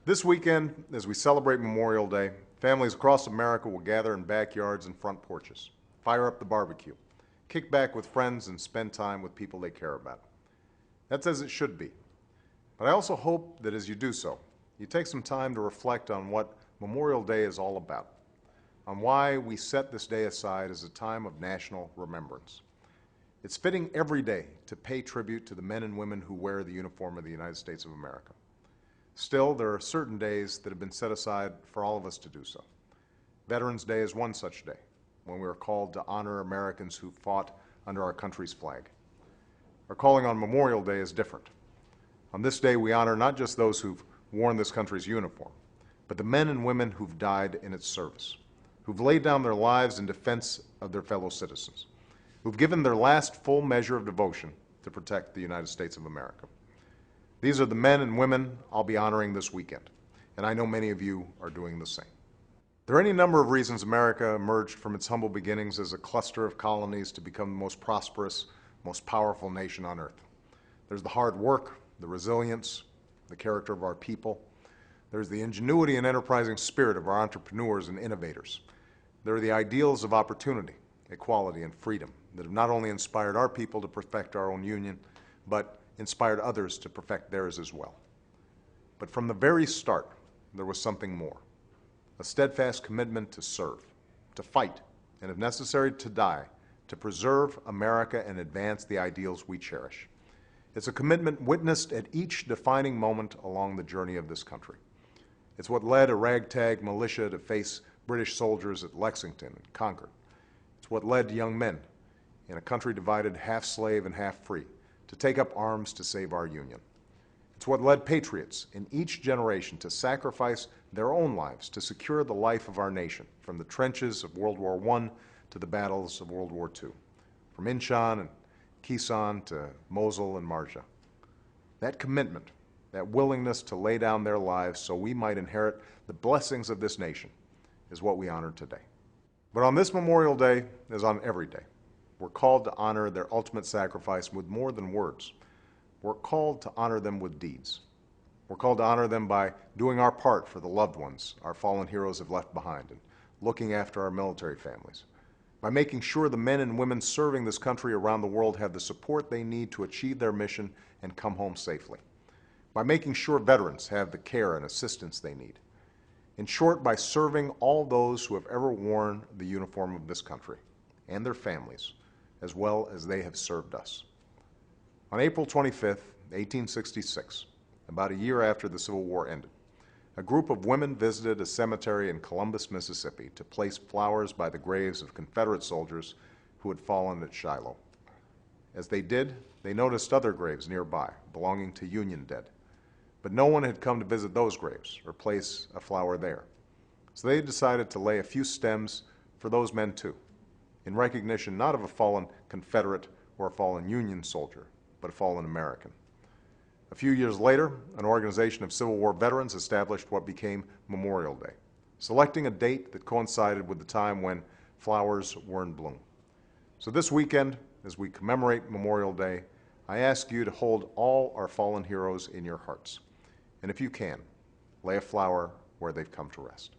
This weekend, as we celebrate Memorial Day, families across America will gather in backyards and front porches, fire up the barbecue, kick back with friends, and spend time with people they care about. That's as it should be. But I also hope that as you do so, you take some time to reflect on what Memorial Day is all about, on why we set this day aside as a time of national remembrance. It's fitting every day to pay tribute to the men and women who wear the uniform of the United States of America. Still, there are certain days that have been set aside for all of us to do so. Veterans Day is one such day, when we are called to honor Americans who fought under our country's flag. Our calling on Memorial Day is different. On this day, we honor not just those who've worn this country's uniform, but the men and women who've died in its service, who've laid down their lives in defense of their fellow citizens, who've given their last full measure of devotion to protect the United States of America. These are the men and women I'll be honoring this weekend, and I know many of you are doing the same. There are any number of reasons America emerged from its humble beginnings as a cluster of colonies to become the most prosperous, most powerful nation on earth. There's the hard work, the resilience, the character of our people. There's the ingenuity and enterprising spirit of our entrepreneurs and innovators. There are the ideals of opportunity, equality, and freedom that have not only inspired our people to perfect our own union, but inspired others to perfect theirs as well. But from the very start, there was something more. A steadfast commitment to serve, to fight, and if necessary, to die, to preserve America and advance the ideals we cherish. It's a commitment witnessed at each defining moment along the journey of this country. It's what led a ragtag militia to face British soldiers at Lexington and Concord. It's what led young men in a country divided half slave and half free to take up arms to save our Union. It's what led patriots in each generation to sacrifice their own lives to secure the life of our nation, from the trenches of World War I to the battles of World War II, from Inchon and Quezon to Mosul and Marja. That commitment, that willingness to lay down their lives so we might inherit the blessings of this nation, is what we honor today. But on this Memorial Day, as on every day, we're called to honor their ultimate sacrifice with more than words. We're called to honor them with deeds. We're called to honor them by doing our part for the loved ones our fallen heroes have left behind and looking after our military families, by making sure the men and women serving this country around the world have the support they need to achieve their mission and come home safely, by making sure veterans have the care and assistance they need. In short, by serving all those who have ever worn the uniform of this country and their families, as well as they have served us. On April 25th, 1866, about a year after the Civil War ended, a group of women visited a cemetery in Columbus, Mississippi, to place flowers by the graves of Confederate soldiers who had fallen at Shiloh. As they did, they noticed other graves nearby, belonging to Union dead. But no one had come to visit those graves or place a flower there. So they decided to lay a few stems for those men too, in recognition not of a fallen Confederate or a fallen Union soldier, but a fallen American. A few years later, an organization of Civil War veterans established what became Memorial Day, selecting a date that coincided with the time when flowers were in bloom. So this weekend, as we commemorate Memorial Day, I ask you to hold all our fallen heroes in your hearts. And if you can, lay a flower where they've come to rest.